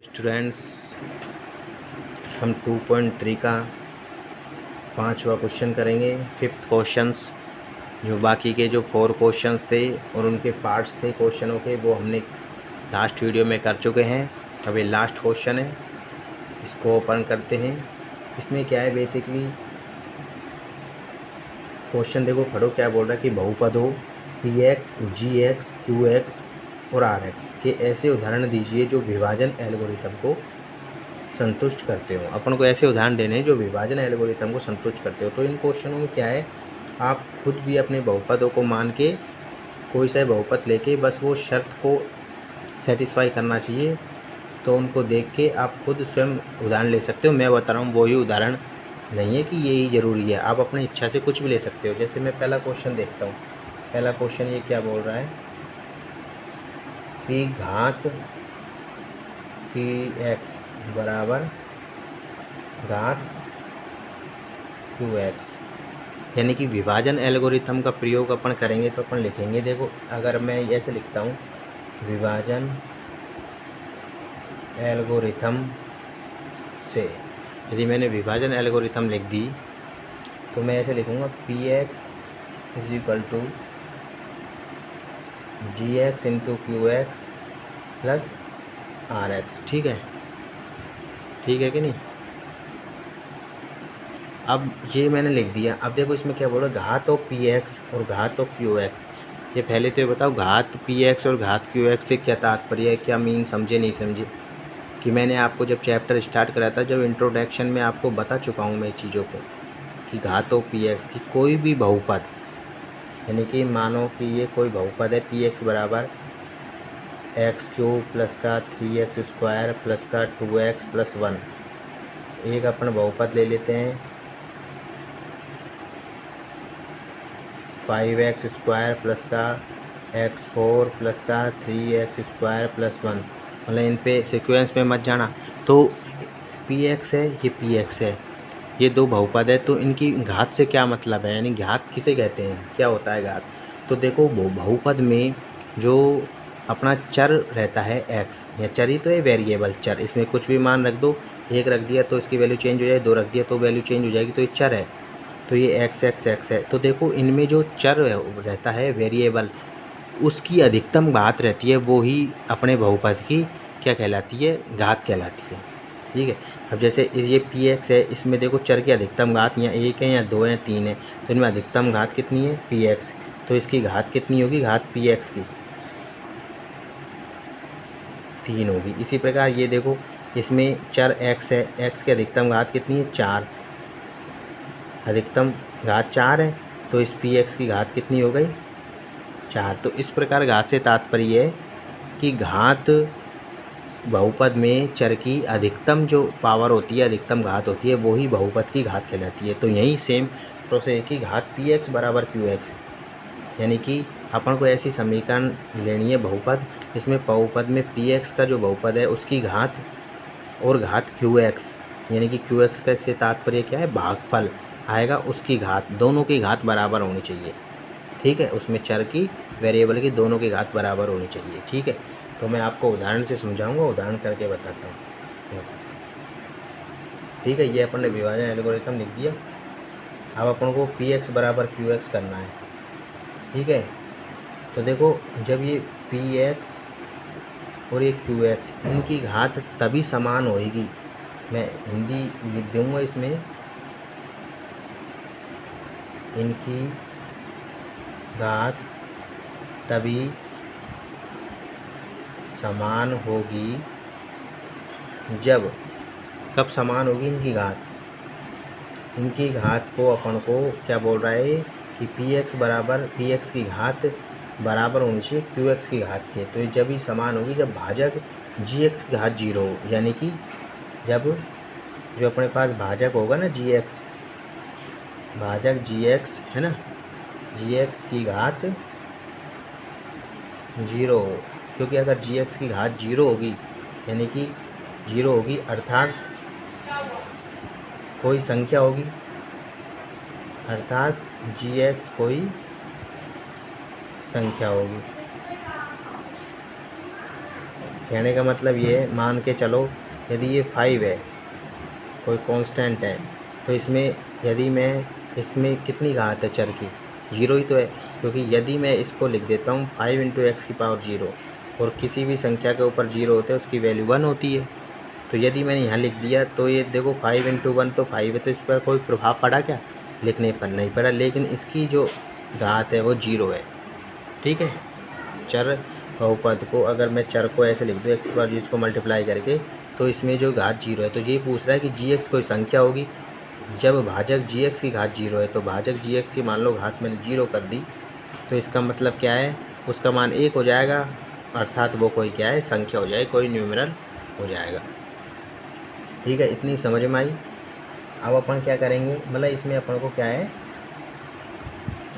Students, हम 2.3 का 5वां क्वेश्चन करेंगे। 5th क्वेश्चंस जो बाकी के जो 4 क्वेश्चंस थे और उनके पार्ट्स थे क्वेश्चनों के, वो हमने लास्ट वीडियो में कर चुके हैं। अब ये लास्ट क्वेश्चन है, इसको ओपन करते हैं। इसमें क्या है, बेसिकली क्वेश्चन देखो, पढ़ो क्या बोल रहा है कि बहुपद हो px, gx, qx और rx के ऐसे उदाहरण दीजिए जो विभाजन एल्गोरिथम को संतुष्ट करते हो। अपन को ऐसे उदाहरण देने हैं जो विभाजन एल्गोरिथम को संतुष्ट करते हो। तो इन क्वेश्चनों में क्या है, आप खुद भी अपने बहुपदों को मान के कोई सा बहुपद लेके बस वो शर्त को सेटिस्फाई करना चाहिए। तो उनको देख के आप खुद स्वयं उदाहरण ले सकते हो। मैं बता रहा हूँ वही उदाहरण नहीं है कि यही ज़रूरी है, आप अपनी इच्छा से कुछ भी ले सकते हो। जैसे मैं पहला क्वेश्चन देखता हूँ। पहला क्वेश्चन ये क्या बोल रहा है कि घात px बराबर घात qx, यानी कि विभाजन एल्गोरिथम का प्रयोग अपन करेंगे। तो अपन लिखेंगे, देखो अगर मैं ऐसे लिखता हूँ, विभाजन एल्गोरिथम से यदि मैंने विभाजन एल्गोरिथम लिख दी तो मैं ऐसे लिखूँगा px is equal to gx into qx plus rx। ठीक है, ठीक है कि नहीं। अब ये मैंने लिख दिया। अब देखो इसमें क्या बोल रहा है, घात ऑफ px और घात ऑफ qx। ये पहले तो ये बताओ, घात px और घात qx से क्या तात्पर्य है, क्या मीन समझे नहीं समझे। कि मैंने आपको जब चैप्टर स्टार्ट करा था, जब इंट्रोडक्शन में आपको बता चुका हूँ मैं चीज़ों को कि घात ऑफ px की कोई भी बहुपद, यानी कि मानो कि ये कोई बहुपद है px बराबर x³ प्लस का 3x² प्लस का 2x प्लस 1। एक अपन बहुपद ले लेते हैं 5x² प्लस का x4 प्लस का 3x² प्लस 1। मतलब इन पे सीक्वेंस में मत जाना। तो px है, ये px है, ये दो बहुपद है। तो इनकी घात से क्या मतलब है, यानी घात किसे कहते हैं, क्या होता है घात। तो देखो बहुपद में जो अपना चर रहता है x, या चर ही तो है, वेरिएबल चर, इसमें कुछ भी मान रख दो। एक रख दिया तो इसकी वैल्यू चेंज हो जाएगी, 2 रख दिया तो वैल्यू चेंज हो जाएगी। तो ये चर है, तो ये x है। तो देखो इनमें जो चर रहता है वेरिएबल, उसकी अधिकतम घात रहती है, वो ही अपने बहुपद की क्या कहलाती है, घात कहलाती है। ठीक है। अब जैसे ये px है, इसमें देखो चर की अधिकतम घात या 1 है या 2 है 3 है। तो इनमें अधिकतम घात कितनी है, px। तो इसकी घात कितनी होगी, घात px की 3 होगी। इसी प्रकार ये देखो, इसमें चर x है, x की अधिकतम घात कितनी है, 4। अधिकतम घात 4 है, तो इस px की घात कितनी हो गई, 4। तो इस प्रकार घात से तात्पर्य है कि घात बहुपद में चर की अधिकतम जो पावर होती है, अधिकतम घात होती है, वो ही बहुपद की घात कहलाती है। तो यही सेम प्रोसेस है कि घात px बराबर qx, यानी कि अपन को ऐसी समीकरण लेनी है बहुपद, इसमें बहुपद में px का जो बहुपद है उसकी घात और घात qx, यानी कि qx का इससे तात्पर्य क्या है, भागफल आएगा, उसकी घात, दोनों की घात बराबर होनी चाहिए। ठीक है, उसमें चर की, वेरिएबल की, दोनों की घात बराबर होनी चाहिए। ठीक है, तो मैं आपको उदाहरण से समझाऊंगा, उदाहरण करके बताता हूँ। ठीक है, ये अपन ने विभाजन एल्गोरिथम लिख दिया। अब अपन को px बराबर qx करना है। ठीक है, तो देखो जब ये px और ये qx, इनकी घात तभी समान होएगी, मैं हिंदी लिख दूँगा इसमें, इनकी घात तभी समान होगी जब, कब समान होगी इनकी घात, इनकी घात को अपन को क्या बोल रहा है कि px बराबर, px की घात बराबर होनी चाहिए qx की घात के। तो ये जब ही समान होगी जब भाजक gx की घात 0 हो, यानी कि जब जो अपने पास भाजक होगा ना gx, भाजक gx है ना, gx की घात 0 हो। क्योंकि अगर gx की घात 0 होगी, यानी कि 0 होगी, अर्थात कोई संख्या होगी, अर्थात gx कोई संख्या होगी। कहने का मतलब ये है, मान के चलो यदि ये 5 है, कोई कांस्टेंट है, तो इसमें यदि मैं इसमें कितनी घात है चर की, 0 ही तो है, क्योंकि यदि मैं इसको लिख देता हूँ 5 × x⁻0 और किसी भी संख्या के ऊपर 0 होते हैं उसकी वैल्यू 1 होती है। तो यदि मैंने यहाँ लिख दिया तो ये देखो 5 × 1 तो 5 है, तो इस पर कोई प्रभाव पड़ा क्या? लिखने पर नहीं पड़ा, लेकिन इसकी जो घात है वो 0 है। ठीक है, चर बहुपद को अगर मैं चर को ऐसे लिख दूँ x⁻0 इसको मल्टीप्लाई करके, तो इसमें जो घात 0 है, तो ये पूछ रहा है कि g कोई संख्या होगी। जब भाजक g की घात 0 है तो भाजक g की मान लो घात मैंने 0 कर दी, तो इसका मतलब क्या है, उसका मान 1 हो जाएगा, अर्थात वो कोई क्या है, संख्या हो जाएगी, कोई न्यूमेरल हो जाएगा। ठीक है, इतनी समझ में आई। अब अपन क्या करेंगे, मतलब इसमें अपन को क्या है,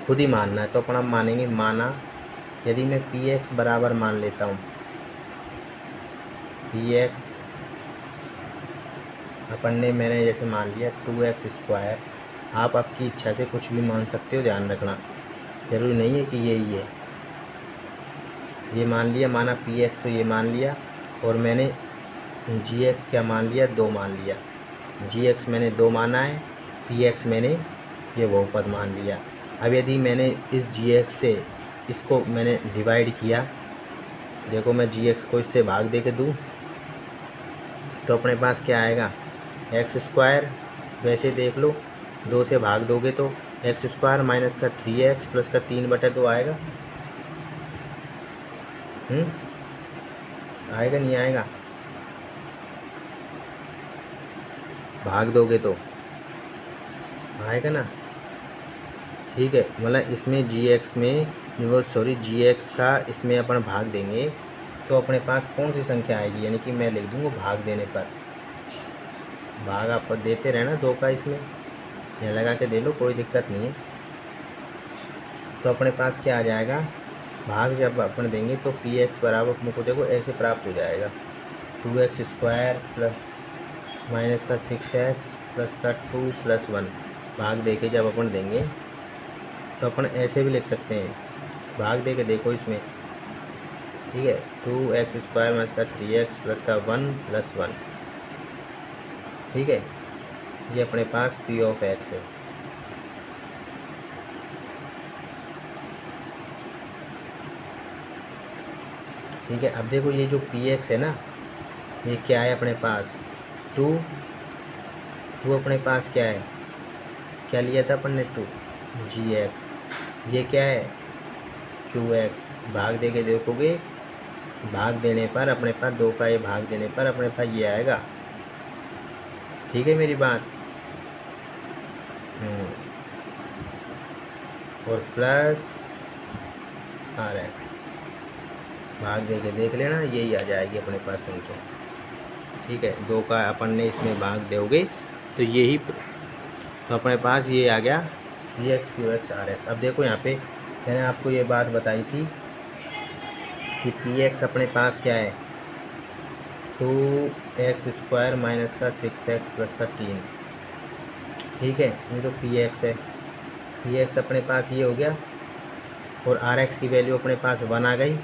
खुद ही मानना है, तो अपन अब मानेंगे। माना यदि मैं px बराबर मान लेता हूँ, px अपन ने मैंने जैसे मान लिया 2x², आप आपकी इच्छा से कुछ भी मान सकते हो, ध्यान रखना ज़रूरी नहीं है कि यही है। ये मान लिया, माना px, तो ये मान लिया, और मैंने gx क्या मान लिया, 2 मान लिया। gx मैंने 2 माना है, px मैंने ये बहुपद मान लिया। अब यदि मैंने इस gx से इसको मैंने डिवाइड किया, देखो मैं gx को इससे भाग दे के दूँ तो अपने पास क्या आएगा, x²। वैसे देख लो, 2 से भाग दोगे तो x² माइनस का 3x प्लस का 3/2 आएगा। आएगा नहीं आएगा? भाग दोगे तो आएगा ना। ठीक है, मतलब इसमें gx में gx का इसमें अपन भाग देंगे तो अपने पास कौन सी संख्या आएगी, यानी कि मैं लिख दूँगा भाग देने पर, भाग आप देते रहना 2 का, इसमें यह लगा के दे लो, कोई दिक्कत नहीं है। तो अपने पास क्या आ जाएगा, भाग जब अपन देंगे तो px बराबर अपने को देखो ऐसे प्राप्त हो जाएगा, 2x² प्लस माइनस का 6x प्लस का 2 + 1। भाग दे के जब अपन देंगे तो अपन ऐसे भी लिख सकते हैं, भाग दे के देखो इसमें। ठीक है, 2x² माइनस का 3x प्लस का 1 + 1। ठीक है, ये अपने पास p ऑफ x है। ठीक है, अब देखो ये जो px है ना, ये क्या है अपने पास, 2 अपने पास क्या है, क्या लिया था अपन ने, 2 gx, ये क्या है qx। भाग दे के देखोगे, भाग देने पर अपने पास 2 का ये भाग देने पर अपने पास ये आएगा। ठीक है मेरी बात, और प्लस rx, भाग दे के देख लेना, यही आ जाएगी अपने पास संख्या। ठीक है, 2 का अपन ने इसमें भाग दोगे तो यही, तो अपने पास ये आ गया gx qx rx। अब देखो यहाँ पे मैंने आपको ये बात बताई थी कि px अपने पास क्या है, 2x² माइनस का 6x प्लस का 3। ठीक है, ये तो px है, px अपने पास ये हो गया, और rx की वैल्यू अपने पास 1 आ गई।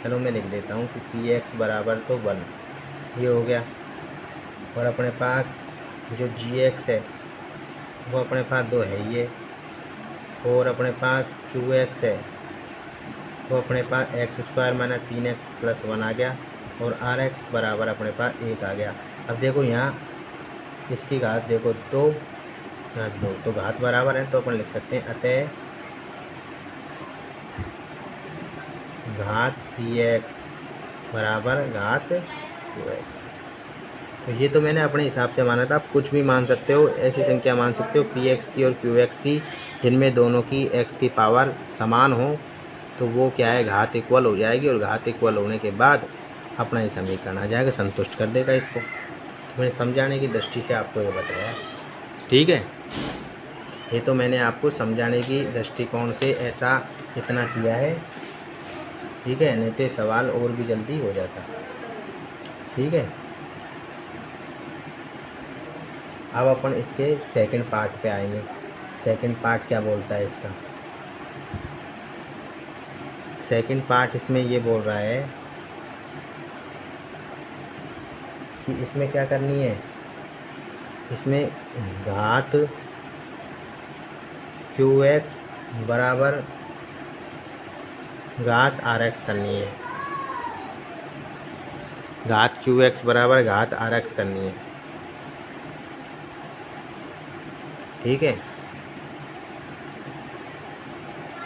चलो मैं लिख देता हूँ कि px बराबर तो 1, ये हो गया। और अपने पास जो gx है वो अपने पास 2 है ये, और अपने पास qx है वो अपने पास x² माइनस 3x प्लस 1 आ गया, और rx बराबर अपने पास 1 आ गया। अब देखो यहाँ इसकी घात देखो 2, यहाँ 2, तो घात बराबर है, तो अपन लिख सकते हैं अतः घात px बराबर घात qx। तो ये तो मैंने अपने हिसाब से माना था, आप कुछ भी मान सकते हो, ऐसी संख्या मान सकते हो px की और qx की जिनमें दोनों की x की पावर समान हो, तो वो क्या है, घात इक्वल हो जाएगी, और घात इक्वल होने के बाद अपना ही समीकरण आ जाएगा, संतुष्ट कर देगा इसको। तो मैंने समझाने की दृष्टि से आपको ये बताया। ठीक है, ये तो मैंने आपको समझाने की दृष्टिकोण से ऐसा इतना किया है। ठीक है, नहीं तो सवाल और भी जल्दी हो जाता। ठीक है, अब अपन इसके सेकंड पार्ट पे आएंगे। सेकंड पार्ट क्या बोलता है इसका, सेकंड पार्ट इसमें ये बोल रहा है कि इसमें क्या करनी है, इसमें घात QX बराबर घात RX करनी है, घात QX बराबर घात RX करनी है। ठीक है,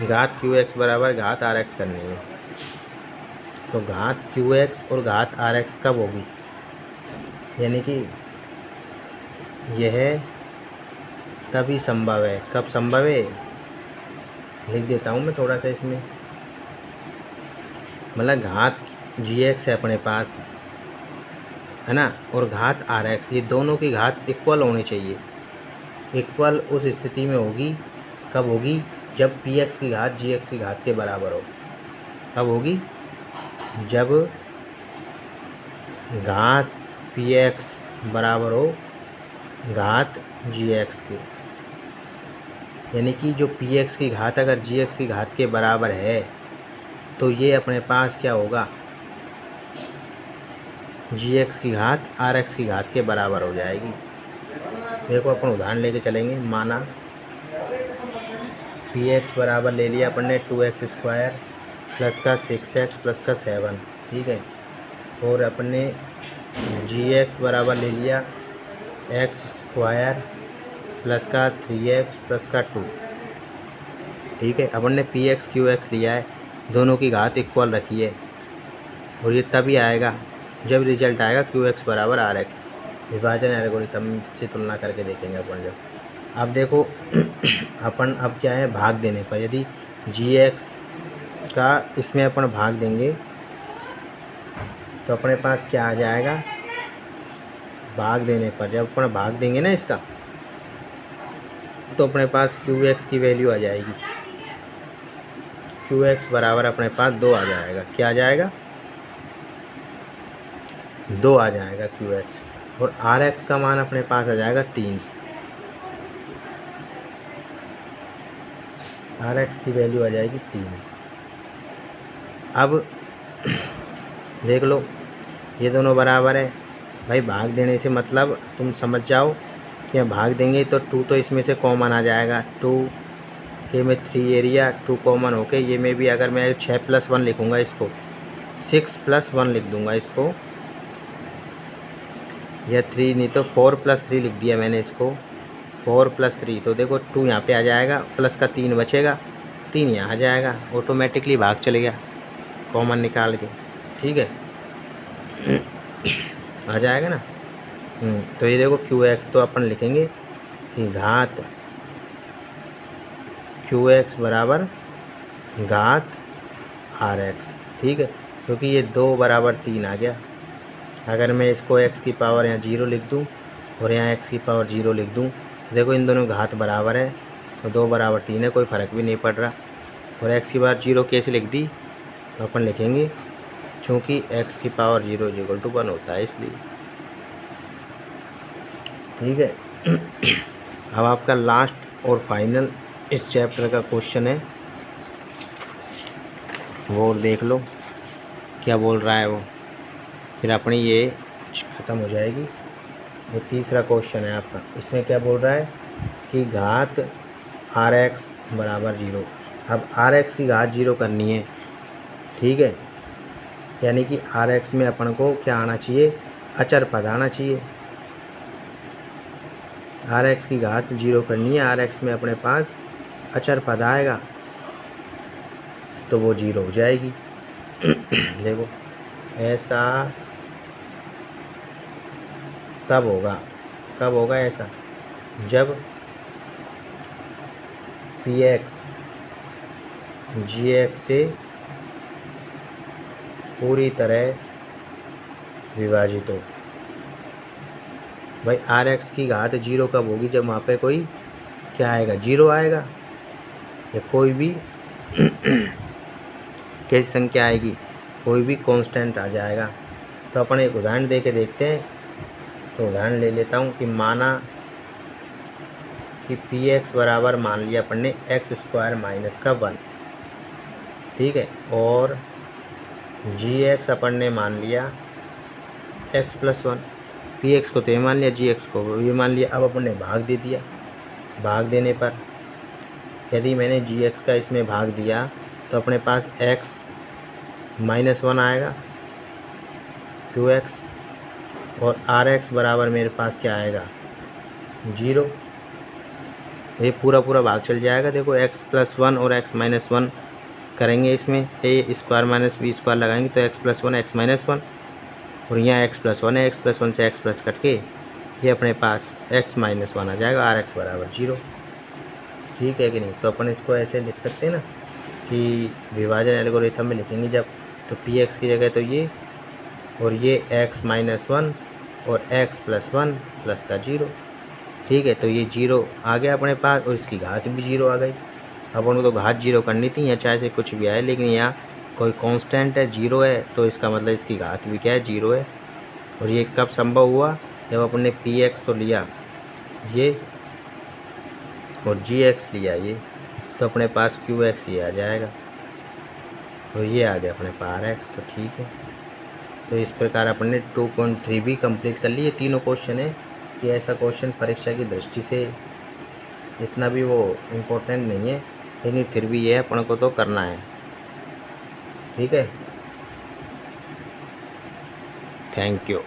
घात QX बराबर घात RX करनी है। तो घात QX और घात RX कब होगी, यानी कि यह तभी संभव है। कब संभव है, लिख देता हूँ मैं थोड़ा सा इसमें। मतलब घात GX है अपने पास, है ना, और घात RX, ये दोनों की घात इक्वल होनी चाहिए। इक्वल उस स्थिति में होगी, कब होगी, जब PX की घात GX की घात के बराबर हो। कब होगी, जब घात PX बराबर हो घात GX के, यानी कि जो PX की घात अगर GX की घात के बराबर है तो ये अपने पास क्या होगा, GX की घात RX की घात के बराबर हो जाएगी। देखो अपन उदाहरण लेके चलेंगे। माना PX बराबर ले लिया अपन ने 2x स्क्वायर प्लस का 6x प्लस का 7, ठीक है, और अपन ने GX बराबर ले लिया x स्क्वायर प्लस का 3x प्लस का 2, ठीक है। अपन ने PX QX लिया है, दोनों की घात इक्वल रखी है, और ये तभी आएगा जब रिजल्ट आएगा QX बराबर RX। विभाजन एल्गोरिथम से तुलना करके देखेंगे अपन जब। अब देखो अपन अब क्या है, भाग देने पर यदि GX का इसमें अपन भाग देंगे तो अपने पास क्या आ जाएगा, भाग देने पर जब अपन भाग देंगे ना इसका, तो अपने पास QX की वैल्यू आ जाएगी। QX बराबर अपने पास 2 आ जाएगा। क्या आ जाएगा, 2 आ जाएगा QX, और RX का मान अपने पास आ जाएगा 3। RX की वैल्यू आ जाएगी 3। अब देख लो ये दोनों बराबर है भाई। भाग देने से मतलब तुम समझ जाओ कि भाग देंगे तो 2 तो इसमें से कॉमन आ जाएगा। 2 के में 3 एरिया, 2 कॉमन होके ये में भी अगर मैं 6 + 1 लिखूँगा इसको, 6 + 1 लिख दूँगा इसको, या 3 नहीं तो 4 + 3 लिख दिया मैंने इसको, 4 + 3, तो देखो 2 यहाँ पे आ जाएगा, प्लस का 3 बचेगा, 3 यहाँ आ जाएगा, ऑटोमेटिकली भाग चले गया कॉमन निकाल के, ठीक है। आ जाएगा ना। तो ये देखो QX तो अपन लिखेंगे कि घात QX बराबर घात RX, ठीक है, क्योंकि ये 2 बराबर 3 आ गया। अगर मैं इसको x की पावर यहाँ 0 लिख दूँ और यहाँ x की पावर 0 लिख दूँ, देखो इन दोनों घात बराबर है, तो 2 बराबर 3 है, कोई फ़र्क भी नहीं पड़ रहा। और x की पावर 0 कैसे लिख दी, तो अपन लिखेंगे क्योंकि x की पावर 0 = 1 होता है, इसलिए, ठीक है। अब आपका लास्ट और फाइनल इस चैप्टर का क्वेश्चन है, वो देख लो क्या बोल रहा है वो, फिर अपनी ये ख़त्म हो जाएगी। ये तीसरा क्वेश्चन है आपका। इसमें क्या बोल रहा है कि घात RX बराबर 0। अब RX की घात 0 करनी है, ठीक है, यानी कि RX में अपन को क्या आना चाहिए, अचर पद आना चाहिए। RX की घात 0 करनी है, RX में अपने पास अचर पद आएगा तो वो 0 हो जाएगी। देखो ऐसा तब होगा, कब होगा ऐसा, जब PX GX से पूरी तरह विभाजित हो। भाई RX की घात 0 कब होगी, जब वहाँ पे कोई क्या आएगा, 0 आएगा, या कोई भी कैसी संख्या आएगी, कोई भी कांस्टेंट आ जाएगा। तो अपन एक उदाहरण दे के देखते हैं। तो उदाहरण ले लेता हूँ कि माना कि PX बराबर मान लिया अपन ने x² - 1, ठीक है, और GX अपन ने मान लिया x + 1, पी एक्स को तो ये मान लिया, जी एक्स को ये मान लिया। अब अपन ने भाग दे दिया। भाग देने पर यदि मैंने जी एक्स का इसमें भाग दिया तो अपने पास एक्स -1 आएगा क्यू एक्स, और आर एक्स बराबर मेरे पास क्या आएगा 0। ये पूरा पूरा भाग चल जाएगा। देखो x+1 और x-1 करेंगे, इसमें a square minus b square लगाएंगे तो x+1 x-1, और यहाँ x+1 है, x+1 से x प्लस कट के ये अपने पास x-1 आ जाएगा, आर एक्स बराबर 0। ठीक है कि नहीं? तो अपन इसको ऐसे लिख सकते हैं ना कि विभाजन एल्गोरिथम में लिखेंगे जब, तो पी एक्स की जगह तो ये, और ये x-1 और x+1 प्लस का 0। ठीक है, तो ये 0 आ गया अपने पास, और इसकी घात भी 0 आ गई। अपन को तो घात 0 करनी थी, या चाहे से कुछ भी आए, लेकिन यहाँ कोई कांस्टेंट है 0 है, तो इसका मतलब इसकी घात भी क्या है 0 है। और ये कब संभव हुआ? जब अपन ने पी एक्स तो लिया ये, और जी एक्स लिया ये, तो अपने पास क्यू एक्स ये आ जाएगा, और ये आ गया अपने पास आर एक्स। तो ठीक है, तो इस प्रकार अपन ने 2.3 भी कंप्लीट कर ली। ये तीनों क्वेश्चन है कि ऐसा क्वेश्चन परीक्षा की दृष्टि से इतना भी वो इम्पोर्टेंट नहीं है, लेकिन फिर भी ये अपन को तो करना है। ठीक है, थैंक यू।